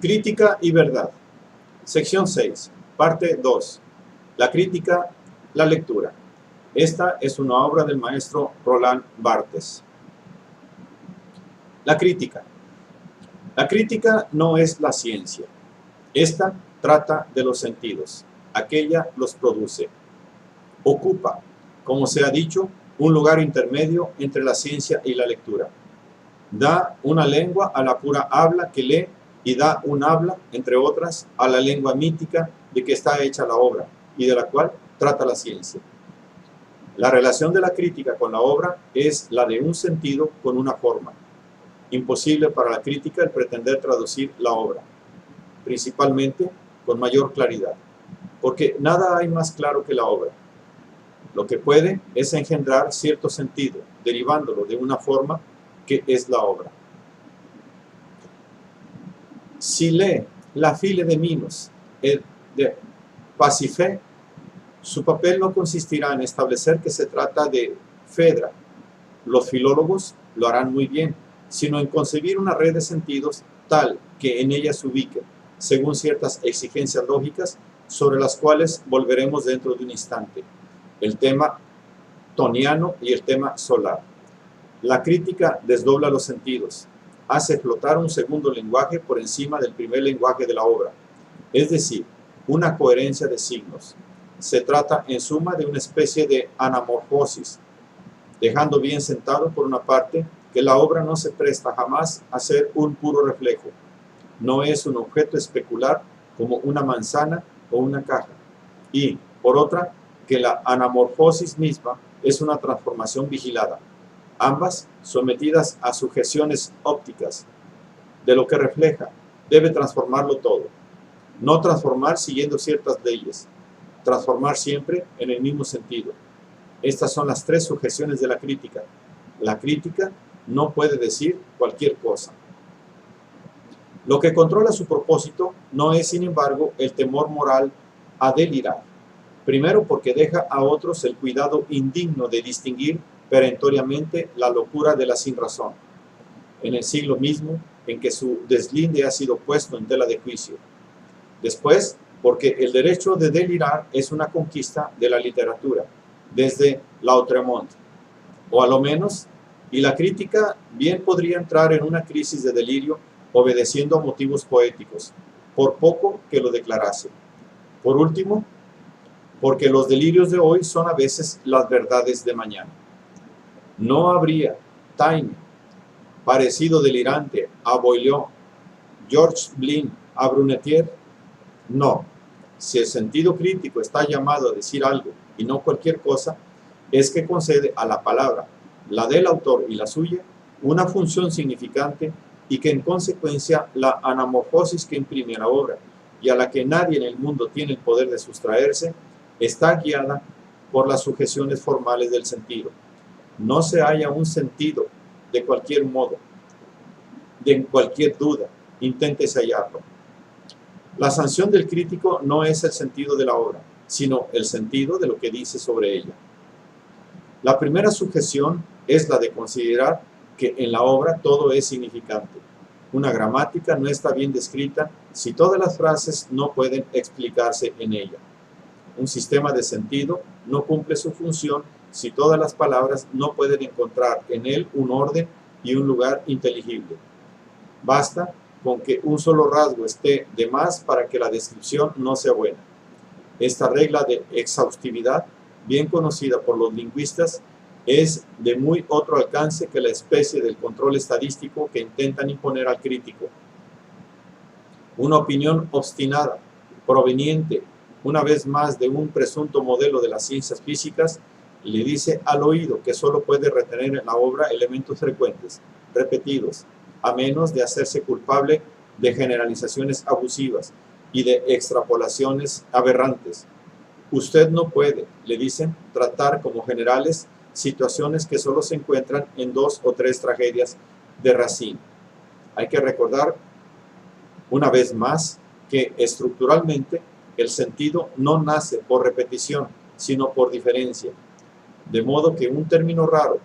Crítica y verdad. Sección 6, parte 2. La crítica, la lectura. Esta es una obra del maestro Roland Barthes. La crítica. La crítica no es la ciencia. Esta trata de los sentidos. Aquella los produce. Ocupa, como se ha dicho, un lugar intermedio entre la ciencia y la lectura. Da una lengua a la pura habla que lee y da un habla, entre otras, a la lengua mítica de que está hecha la obra y de la cual trata la ciencia. La relación de la crítica con la obra es la de un sentido con una forma. Imposible para la crítica el pretender traducir la obra, principalmente con mayor claridad, porque nada hay más claro que la obra. Lo que puede es engendrar cierto sentido, derivándolo de una forma que es la obra. Si lee La file de Minos de Pasífae, su papel no consistirá en establecer que se trata de Fedra. Los filólogos lo harán muy bien, sino en concebir una red de sentidos tal que en ella se ubique, según ciertas exigencias lógicas, sobre las cuales volveremos dentro de un instante, el tema toniano y el tema solar. La crítica desdobla los sentidos, hace flotar un segundo lenguaje por encima del primer lenguaje de la obra, es decir, una coherencia de signos. Se trata, en suma, de una especie de anamorfosis, dejando bien sentado, por una parte, que la obra no se presta jamás a ser un puro reflejo. No es un objeto especular como una manzana o una caja. Y, por otra, que la anamorfosis misma es una transformación vigilada, ambas sometidas a sujeciones ópticas. De lo que refleja, debe transformarlo todo. No transformar siguiendo ciertas leyes, transformar siempre en el mismo sentido. Estas son las tres sujeciones de la crítica. La crítica no puede decir cualquier cosa. Lo que controla su propósito no es, sin embargo, el temor moral a delirar. Primero, porque deja a otros el cuidado indigno de distinguir perentoriamente la locura de la sinrazón, en el siglo mismo en que su deslinde ha sido puesto en tela de juicio. Después, porque el derecho de delirar es una conquista de la literatura, desde Lautréamont, o a lo menos, y la crítica bien podría entrar en una crisis de delirio obedeciendo a motivos poéticos, por poco que lo declarase. Por último, porque los delirios de hoy son a veces las verdades de mañana. No habría Taine parecido delirante a Boileau, Georges Blin a Brunetière. No, si el sentido crítico está llamado a decir algo y no cualquier cosa, es que concede a la palabra, la del autor y la suya, una función significante y que en consecuencia la anamorfosis que imprime a la obra y a la que nadie en el mundo tiene el poder de sustraerse, está guiada por las sujeciones formales del sentido. No se halla un sentido de cualquier modo, de cualquier duda, inténtese hallarlo. La sanción del crítico no es el sentido de la obra, sino el sentido de lo que dice sobre ella. La primera sujeción es la de considerar que en la obra todo es significante. Una gramática no está bien descrita si todas las frases no pueden explicarse en ella. Un sistema de sentido no cumple su función si todas las palabras no pueden encontrar en él un orden y un lugar inteligible. Basta con que un solo rasgo esté de más para que la descripción no sea buena. Esta regla de exhaustividad, bien conocida por los lingüistas, es de muy otro alcance que la especie del control estadístico que intentan imponer al crítico. Una opinión obstinada, proveniente una vez más de un presunto modelo de las ciencias físicas, le dice al oído que solo puede retener en la obra elementos frecuentes, repetidos, a menos de hacerse culpable de generalizaciones abusivas y de extrapolaciones aberrantes. Usted no puede, le dicen, tratar como generales situaciones que solo se encuentran en 2 o 3 tragedias de Racine. Hay que recordar una vez más que estructuralmente el sentido no nace por repetición, sino por diferencia. De modo que un término raro,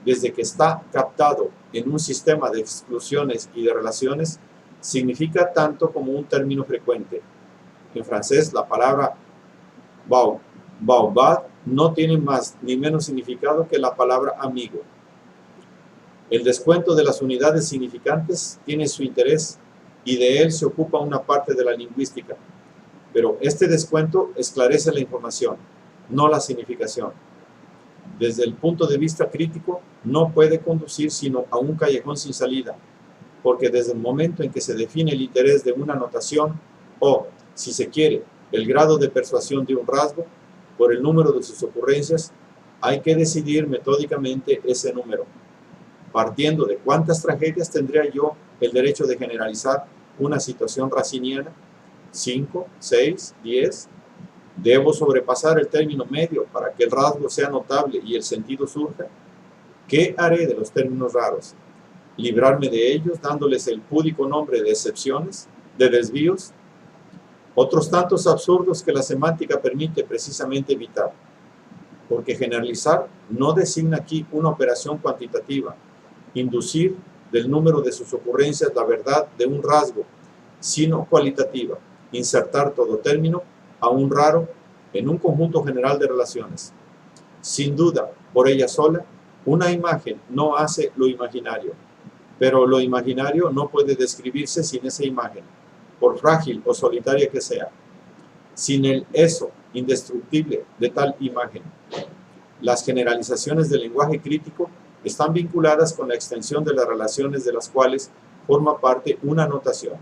desde que está captado en un sistema de exclusiones y de relaciones, significa tanto como un término frecuente. En francés, la palabra baobab no tiene más ni menos significado que la palabra amigo. El descuento de las unidades significantes tiene su interés y de él se ocupa una parte de la lingüística, pero este descuento esclarece la información, no la significación. Desde el punto de vista crítico, no puede conducir sino a un callejón sin salida, porque desde el momento en que se define el interés de una notación o, si se quiere, el grado de persuasión de un rasgo, por el número de sus ocurrencias, hay que decidir metódicamente ese número. Partiendo de cuántas tragedias tendría yo el derecho de generalizar una situación raciniana, 5, 6, 10, debo sobrepasar el término medio para que el rasgo sea notable y el sentido surja. ¿Qué haré de los términos raros? ¿Librarme de ellos dándoles el púdico nombre de excepciones, de desvíos? Otros tantos absurdos que la semántica permite precisamente evitar, porque generalizar no designa aquí una operación cuantitativa, inducir del número de sus ocurrencias la verdad de un rasgo, sino cualitativa, insertar todo término, aún raro, en un conjunto general de relaciones. Sin duda, por ella sola, una imagen no hace lo imaginario, pero lo imaginario no puede describirse sin esa imagen, por frágil o solitaria que sea, sin el eso indestructible de tal imagen. Las generalizaciones del lenguaje crítico están vinculadas con la extensión de las relaciones de las cuales forma parte una notación,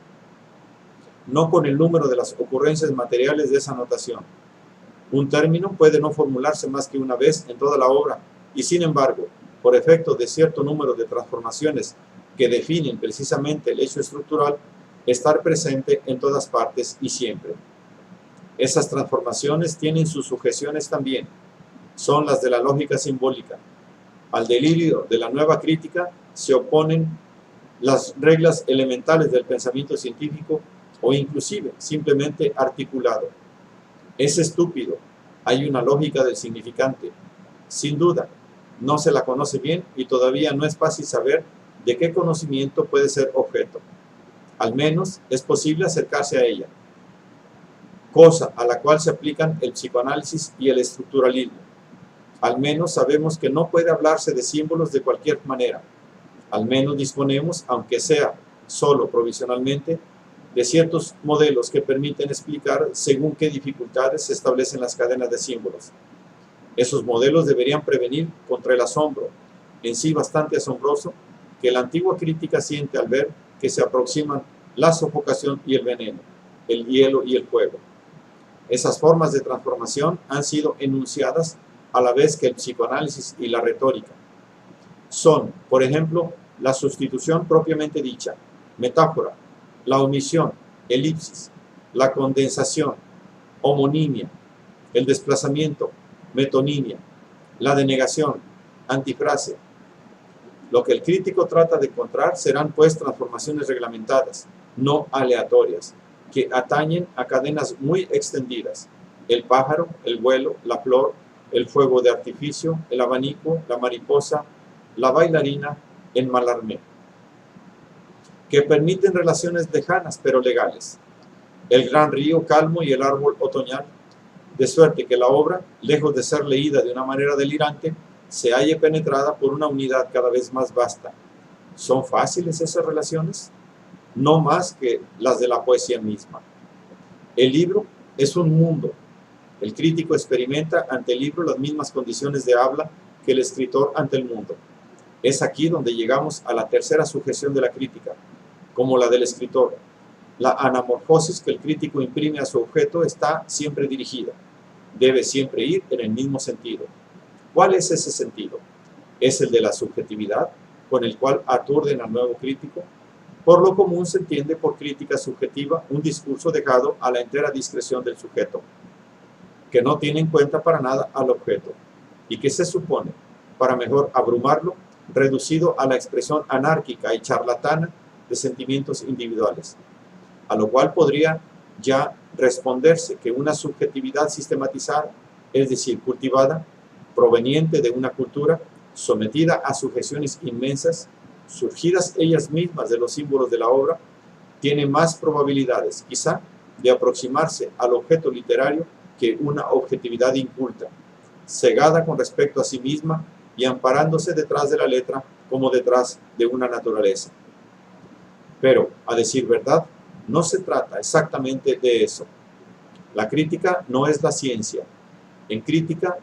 no con el número de las ocurrencias materiales de esa notación. Un término puede no formularse más que una vez en toda la obra y, sin embargo, por efecto de cierto número de transformaciones que definen precisamente el hecho estructural, estar presente en todas partes y siempre. Esas transformaciones tienen sus sujeciones también, son las de la lógica simbólica. Al delirio de la nueva crítica se oponen las reglas elementales del pensamiento científico o inclusive simplemente articulado. Es estúpido, hay una lógica del significante. Sin duda, no se la conoce bien y todavía no es fácil saber de qué conocimiento puede ser objeto. Al menos es posible acercarse a ella, cosa a la cual se aplican el psicoanálisis y el estructuralismo. Al menos sabemos que no puede hablarse de símbolos de cualquier manera. Al menos disponemos, aunque sea solo provisionalmente, de ciertos modelos que permiten explicar según qué dificultades se establecen las cadenas de símbolos. Esos modelos deberían prevenir contra el asombro, en sí bastante asombroso, que la antigua crítica siente al ver que se aproximan la sofocación y el veneno, el hielo y el fuego. Esas formas de transformación han sido enunciadas a la vez que el psicoanálisis y la retórica. Son, por ejemplo, la sustitución propiamente dicha, metáfora, la omisión, elipsis, la condensación, homonimia, el desplazamiento, metonimia, la denegación, antifrase. Lo que el crítico trata de encontrar serán pues transformaciones reglamentadas, no aleatorias, que atañen a cadenas muy extendidas: el pájaro, el vuelo, la flor, el fuego de artificio, el abanico, la mariposa, la bailarina, el malarmé, que permiten relaciones lejanas pero legales, el gran río calmo y el árbol otoñal, de suerte que la obra, lejos de ser leída de una manera delirante, se halle penetrada por una unidad cada vez más vasta. ¿Son fáciles esas relaciones? No más que las de la poesía misma. El libro es un mundo. El crítico experimenta ante el libro las mismas condiciones de habla que el escritor ante el mundo. Es aquí donde llegamos a la tercera sujeción de la crítica, como la del escritor. La anamorfosis que el crítico imprime a su objeto está siempre dirigida. Debe siempre ir en el mismo sentido. ¿Cuál es ese sentido? Es el de la subjetividad, con el cual aturden al nuevo crítico. Por lo común se entiende por crítica subjetiva un discurso dejado a la entera discreción del sujeto, que no tiene en cuenta para nada al objeto, y que se supone, para mejor abrumarlo, reducido a la expresión anárquica y charlatana de sentimientos individuales, a lo cual podría ya responderse que una subjetividad sistematizada, es decir, cultivada, proveniente de una cultura, sometida a sujeciones inmensas, surgidas ellas mismas de los símbolos de la obra, tiene más probabilidades, quizá, de aproximarse al objeto literario que una objetividad inculta, cegada con respecto a sí misma y amparándose detrás de la letra como detrás de una naturaleza. Pero, a decir verdad, no se trata exactamente de eso. La crítica no es la ciencia. En crítica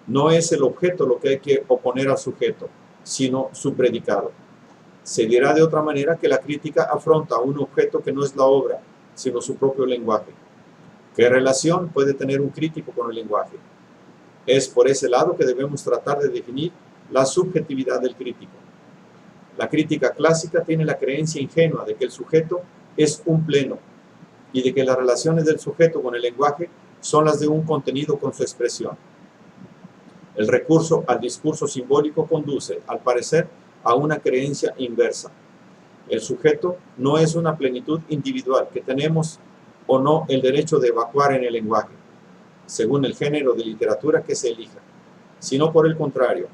no es el objeto lo que hay que oponer al sujeto, sino su predicado. Se dirá de otra manera que la crítica afronta a un objeto que no es la obra, sino su propio lenguaje. ¿Qué relación puede tener un crítico con el lenguaje? Es por ese lado que debemos tratar de definir la subjetividad del crítico. La crítica clásica tiene la creencia ingenua de que el sujeto es un pleno y de que las relaciones del sujeto con el lenguaje son las de un contenido con su expresión. El recurso al discurso simbólico conduce, al parecer, a una creencia inversa. El sujeto no es una plenitud individual que tenemos o no el derecho de evacuar en el lenguaje, según el género de literatura que se elija, sino por el contrario,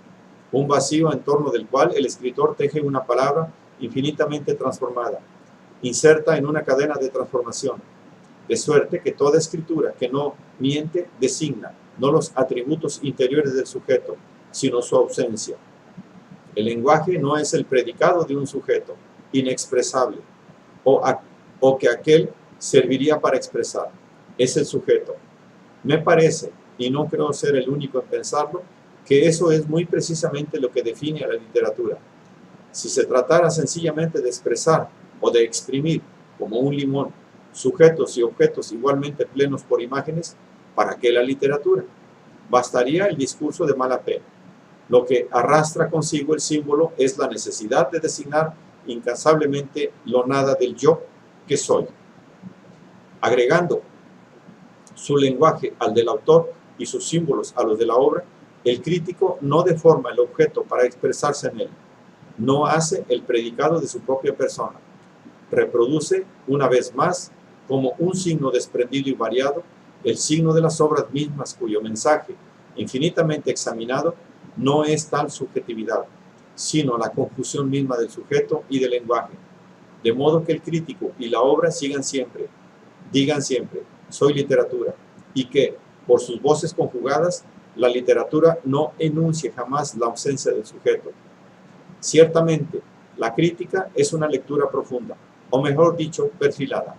un vacío en torno del cual el escritor teje una palabra infinitamente transformada, inserta en una cadena de transformación, de suerte que toda escritura que no miente designa no los atributos interiores del sujeto, sino su ausencia. El lenguaje no es el predicado de un sujeto inexpresable o que aquel serviría para expresar, es el sujeto. Me parece, y no creo ser el único en pensarlo, que eso es muy precisamente lo que define a la literatura. Si se tratara sencillamente de expresar o de exprimir, como un limón, sujetos y objetos igualmente plenos por imágenes, ¿para qué la literatura? Bastaría el discurso de mala fe. Lo que arrastra consigo el símbolo es la necesidad de designar incansablemente lo nada del yo que soy. Agregando su lenguaje al del autor y sus símbolos a los de la obra, el crítico no deforma el objeto para expresarse en él, no hace el predicado de su propia persona, reproduce una vez más, como un signo desprendido y variado, el signo de las obras mismas cuyo mensaje, infinitamente examinado, no es tal subjetividad, sino la confusión misma del sujeto y del lenguaje, de modo que el crítico y la obra digan siempre, soy literatura, y que, por sus voces conjugadas, la literatura no enuncie jamás la ausencia del sujeto. Ciertamente, la crítica es una lectura profunda, o mejor dicho, perfilada.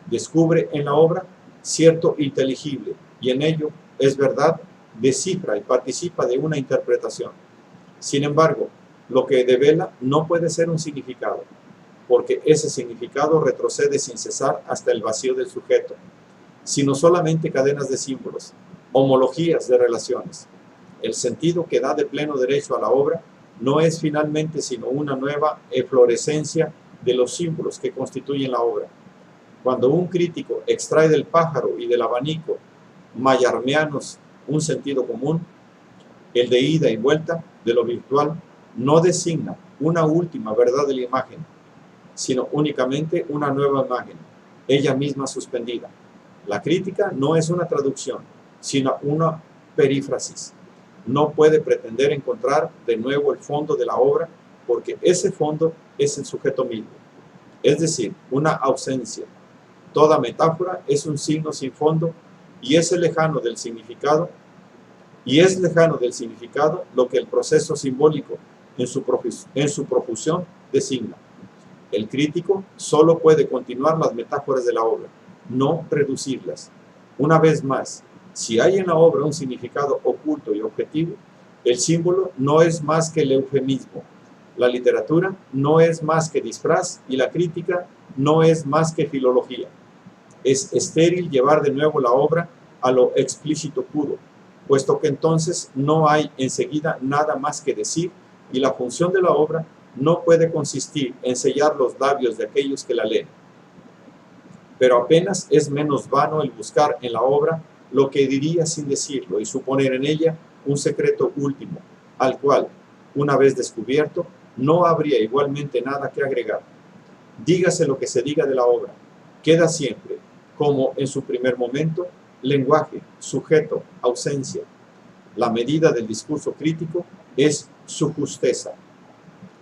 Descubre en la obra cierto inteligible, y en ello, es verdad, descifra y participa de una interpretación. Sin embargo, lo que devela no puede ser un significado, porque ese significado retrocede sin cesar hasta el vacío del sujeto, sino solamente cadenas de símbolos, homologías de relaciones. El sentido que da de pleno derecho a la obra no es finalmente sino una nueva eflorescencia de los símbolos que constituyen la obra. Cuando un crítico extrae del pájaro y del abanico mayarmeanos un sentido común, el de ida y vuelta de lo virtual no designa una última verdad de la imagen, sino únicamente una nueva imagen, ella misma suspendida. La crítica no es una traducción, sino una perífrasis. No puede pretender encontrar de nuevo el fondo de la obra, porque ese fondo es el sujeto mismo, es decir, una ausencia. Toda metáfora es un signo sin fondo y es lejano del significado, lo que el proceso simbólico en su profusión designa. El crítico solo puede continuar las metáforas de la obra, no reducirlas. Una vez más, si hay en la obra un significado oculto y objetivo, el símbolo no es más que el eufemismo, la literatura no es más que disfraz y la crítica no es más que filología. Es estéril llevar de nuevo la obra a lo explícito puro, puesto que entonces no hay enseguida nada más que decir y la función de la obra no puede consistir en sellar los labios de aquellos que la leen. Pero apenas es menos vano el buscar en la obra lo que diría sin decirlo y suponer en ella un secreto último, al cual, una vez descubierto, no habría igualmente nada que agregar. Dígase lo que se diga de la obra, queda siempre, como en su primer momento, lenguaje, sujeto, ausencia. La medida del discurso crítico es su justeza.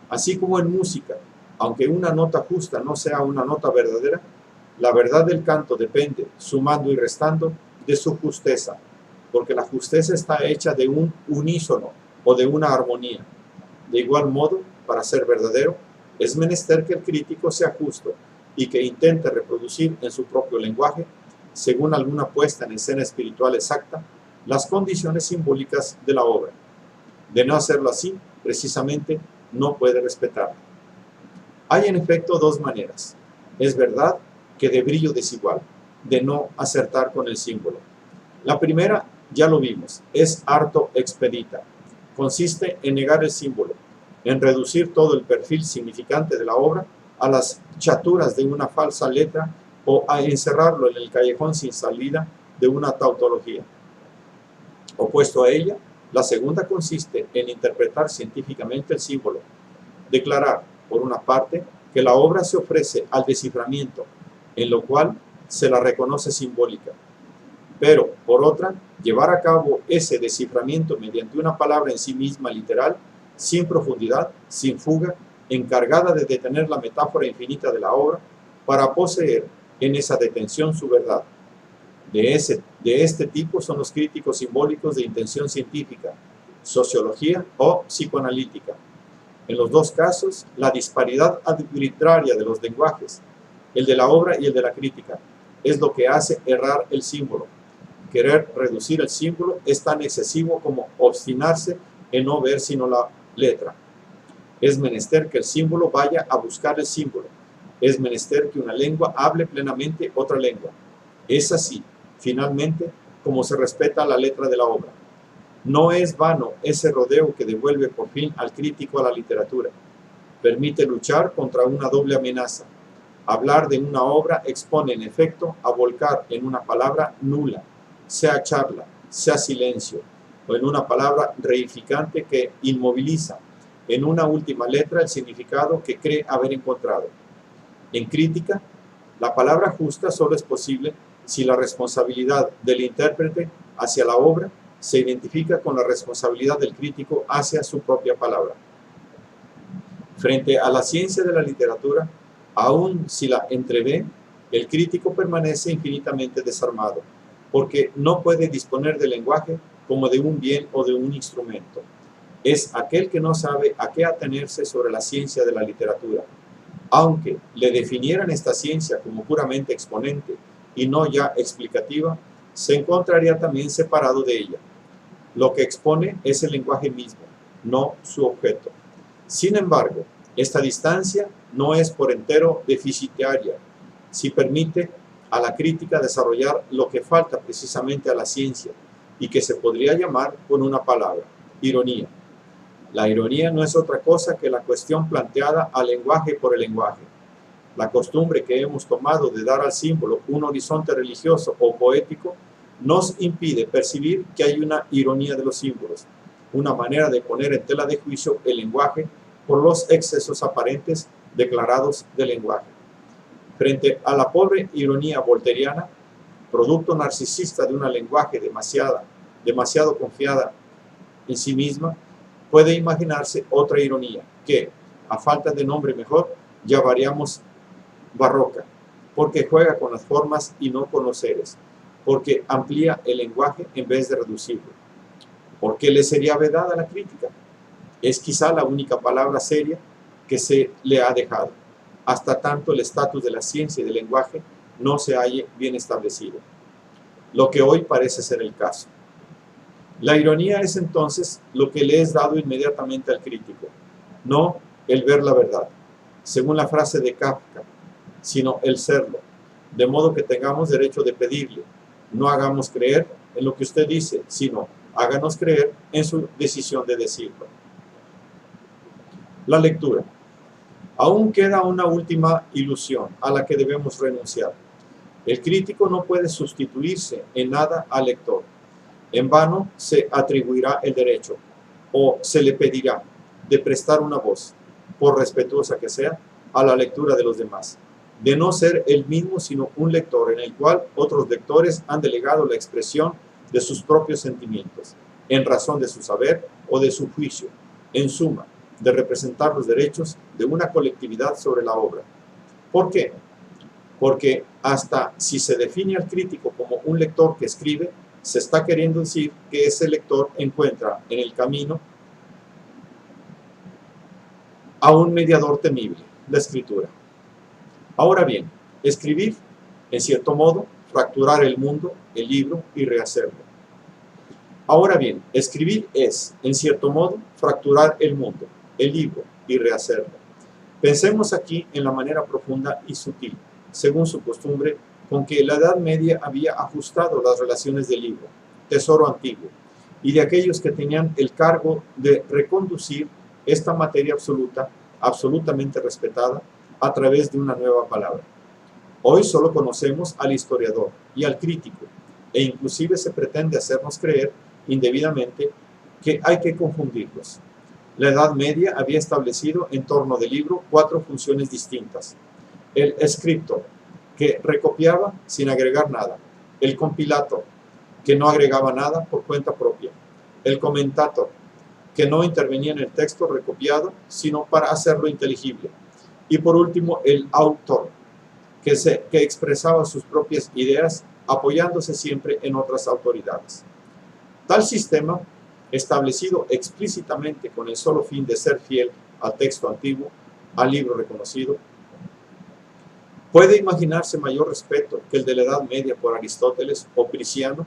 Así como en música Aunque una nota justa no sea una nota verdadera, la verdad del canto depende, sumando y restando, de su justeza, porque la justeza está hecha de un unísono o de una armonía. De igual modo, para ser verdadero, es menester que el crítico sea justo y que intente reproducir en su propio lenguaje, según alguna puesta en escena espiritual exacta, las condiciones simbólicas de la obra. De no hacerlo así, precisamente, no puede respetarla. Hay en efecto dos maneras. Es verdad que de brillo desigual, de no acertar con el símbolo. La primera, ya lo vimos, es harto expedita. Consiste en negar el símbolo, en reducir todo el perfil significante de la obra a las chaturas de una falsa letra o a encerrarlo en el callejón sin salida de una tautología. Opuesto a ella, la segunda consiste en interpretar científicamente el símbolo, declarar, por una parte, que la obra se ofrece al desciframiento, en lo cual se la reconoce simbólica, pero, por otra, llevar a cabo ese desciframiento mediante una palabra en sí misma literal, sin profundidad, sin fuga, encargada de detener la metáfora infinita de la obra, para poseer en esa detención su verdad. De este tipo son los críticos simbólicos de intención científica, sociología o psicoanalítica. En los dos casos, la disparidad arbitraria de los lenguajes, el de la obra y el de la crítica, es lo que hace errar el símbolo. Querer reducir el símbolo es tan excesivo como obstinarse en no ver sino la letra. Es menester que el símbolo vaya a buscar el símbolo. Es menester que una lengua hable plenamente otra lengua. Es así, finalmente, como se respeta la letra de la obra. No es vano ese rodeo que devuelve por fin al crítico a la literatura. Permite luchar contra una doble amenaza. Hablar de una obra expone, en efecto, a volcar en una palabra nula, sea charla, sea silencio, o en una palabra reificante que inmoviliza, en una última letra, el significado que cree haber encontrado. En crítica, la palabra justa solo es posible si la responsabilidad del intérprete hacia la obra se identifica con la responsabilidad del crítico hacia su propia palabra. Frente a la ciencia de la literatura, aun si la entrevé, el crítico permanece infinitamente desarmado, porque no puede disponer del lenguaje como de un bien o de un instrumento. Es aquel que no sabe a qué atenerse sobre la ciencia de la literatura. Aunque le definieran esta ciencia como puramente exponente y no ya explicativa, se encontraría también separado de ella. Lo que expone es el lenguaje mismo, no su objeto. Sin embargo, esta distancia no es por entero deficitaria, si permite a la crítica desarrollar lo que falta precisamente a la ciencia y que se podría llamar con una palabra, ironía. La ironía no es otra cosa que la cuestión planteada al lenguaje por el lenguaje. La costumbre que hemos tomado de dar al símbolo un horizonte religioso o poético nos impide percibir que hay una ironía de los símbolos, una manera de poner en tela de juicio el lenguaje por los excesos aparentes declarados del lenguaje. Frente a la pobre ironía volteriana, producto narcisista de una lenguaje demasiado confiada en sí misma, puede imaginarse otra ironía que, a falta de nombre mejor, llamaríamos barroca, porque juega con las formas y no con los seres, porque amplía el lenguaje en vez de reducirlo. ¿Por qué le sería vedada la crítica? Es quizá la única palabra seria que se le ha dejado, hasta tanto el estatus de la ciencia y del lenguaje no se halle bien establecido, lo que hoy parece ser el caso. La ironía es entonces lo que le es dado inmediatamente al crítico, no el ver la verdad, según la frase de Kafka, sino el serlo, de modo que tengamos derecho de pedirle, no hagamos creer en lo que usted dice, sino háganos creer en su decisión de decirlo. La lectura. Aún queda una última ilusión a la que debemos renunciar. El crítico no puede sustituirse en nada al lector. En vano se atribuirá el derecho, o se le pedirá, de prestar una voz, por respetuosa que sea, a la lectura de los demás, de no ser él mismo sino un lector en el cual otros lectores han delegado la expresión de sus propios sentimientos, en razón de su saber o de su juicio. En suma, de representar los derechos de una colectividad sobre la obra. ¿Por qué? Porque hasta si se define al crítico como un lector que escribe, se está queriendo decir que ese lector encuentra en el camino a un mediador temible, la escritura. Ahora bien, escribir, en cierto modo, fracturar el mundo, el libro y rehacerlo. Ahora bien, escribir es, en cierto modo, fracturar el mundo, el libro y rehacerlo. Pensemos aquí en la manera profunda y sutil, según su costumbre, con que la Edad Media había ajustado las relaciones del libro, tesoro antiguo, y de aquellos que tenían el cargo de reconducir esta materia absoluta, absolutamente respetada, a través de una nueva palabra. Hoy solo conocemos al historiador y al crítico, e inclusive se pretende hacernos creer indebidamente que hay que confundirlos. La Edad Media había establecido en torno del libro 4 funciones distintas. El scriptor, que recopiaba sin agregar nada. El compilator, que no agregaba nada por cuenta propia. El commentator, que no intervenía en el texto recopiado, sino para hacerlo inteligible. Y por último, el autor, que expresaba sus propias ideas apoyándose siempre en otras autoridades. Tal sistema, establecido explícitamente con el solo fin de ser fiel al texto antiguo, al libro reconocido, ¿puede imaginarse mayor respeto que el de la Edad Media por Aristóteles o Prisciano?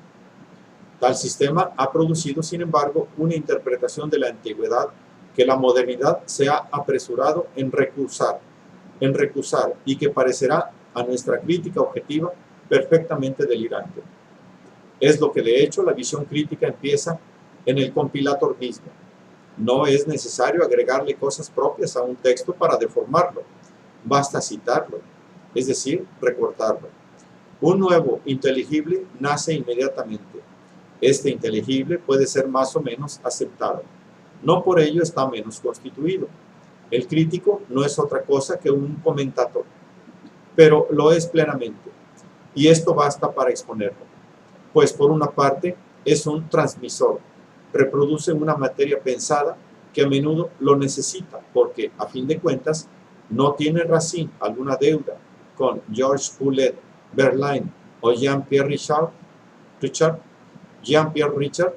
Tal sistema ha producido, sin embargo, una interpretación de la antigüedad que la modernidad se ha apresurado en recusar y que parecerá a nuestra crítica objetiva perfectamente delirante. Es lo que de hecho la visión crítica empieza en el compilator mismo. No es necesario agregarle cosas propias a un texto para deformarlo, basta citarlo, es decir, recortarlo. Un nuevo inteligible nace inmediatamente. Este inteligible puede ser más o menos aceptado. No por ello está menos constituido. El crítico no es otra cosa que un comentator, pero lo es plenamente, y esto basta para exponerlo. Pues por una parte es un transmisor, reproduce una materia pensada que a menudo lo necesita, porque a fin de cuentas no tiene Racine alguna deuda con Georges Poulet, Verlaine o Jean-Pierre Richard,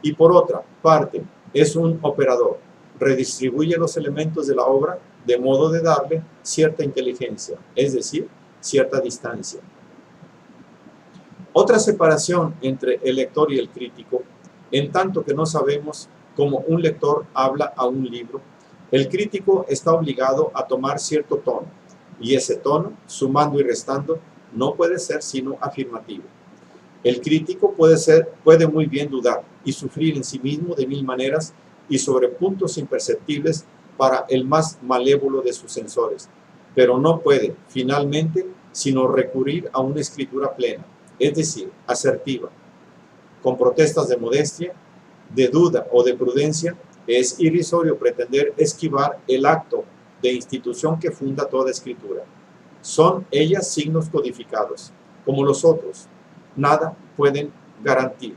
y por otra parte es un operador, redistribuye los elementos de la obra de modo de darle cierta inteligencia, es decir, cierta distancia. Otra separación entre el lector y el crítico, en tanto que no sabemos cómo un lector habla a un libro, el crítico está obligado a tomar cierto tono, y ese tono, sumando y restando, no puede ser sino afirmativo. El crítico puede muy bien dudar y sufrir en sí mismo de mil maneras y sobre puntos imperceptibles para el más malévolo de sus censores, pero no puede, finalmente, sino recurrir a una escritura plena, es decir, asertiva. Con protestas de modestia, de duda o de prudencia, es irrisorio pretender esquivar el acto de institución que funda toda escritura. Son ellas signos codificados, como los otros, nada pueden garantir.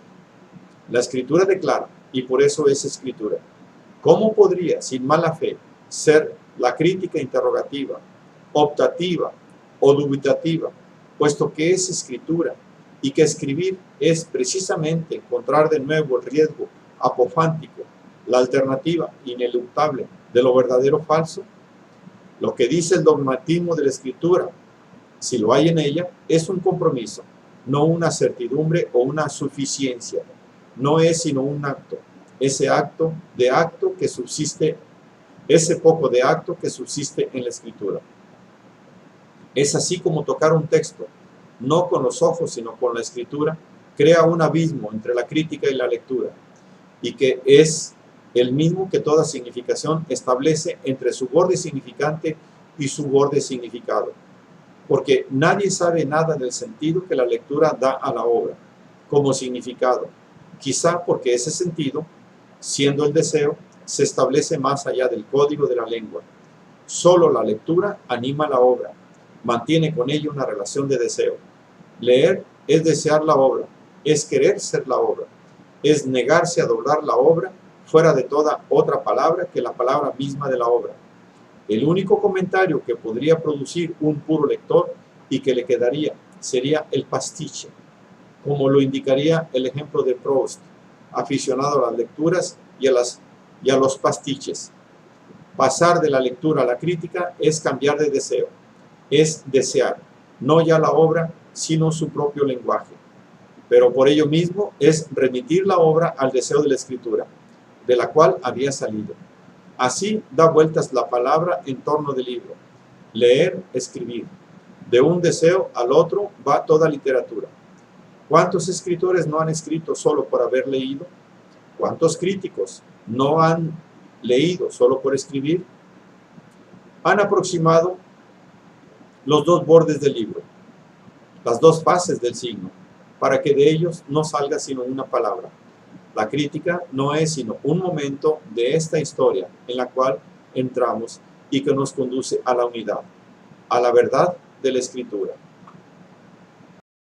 La escritura declara, y por eso es escritura. ¿Cómo podría, sin mala fe, ser la crítica interrogativa, optativa o dubitativa, puesto que es escritura, y que escribir es precisamente encontrar de nuevo el riesgo apofántico, la alternativa ineluctable de lo verdadero falso? Lo que dice el dogmatismo de la escritura, si lo hay en ella, es un compromiso, no una certidumbre o una suficiencia. No es sino un acto, ese poco de acto que subsiste en la escritura. Es así como tocar un texto, no con los ojos sino con la escritura, crea un abismo entre la crítica y la lectura, y que es el mismo que toda significación establece entre su borde significante y su borde significado, porque nadie sabe nada del sentido que la lectura da a la obra como significado, quizá porque ese sentido, siendo el deseo, se establece más allá del código de la lengua. Solo la lectura anima la obra, mantiene con ella una relación de deseo. Leer es desear la obra, es querer ser la obra, es negarse a doblar la obra fuera de toda otra palabra que la palabra misma de la obra. El único comentario que podría producir un puro lector y que le quedaría sería el pastiche, como lo indicaría el ejemplo de Proust, aficionado a las lecturas y a los pastiches. Pasar de la lectura a la crítica es cambiar de deseo, es desear, no ya la obra, sino su propio lenguaje. Pero por ello mismo es remitir la obra al deseo de la escritura, de la cual había salido. Así da vueltas la palabra en torno del libro. Leer, escribir. De un deseo al otro va toda literatura. ¿Cuántos escritores no han escrito solo por haber leído? ¿Cuántos críticos no han leído solo por escribir? Han aproximado los dos bordes del libro, las dos faces del signo, para que de ellos no salga sino una palabra. La crítica no es sino un momento de esta historia en la cual entramos y que nos conduce a la unidad, a la verdad de la escritura.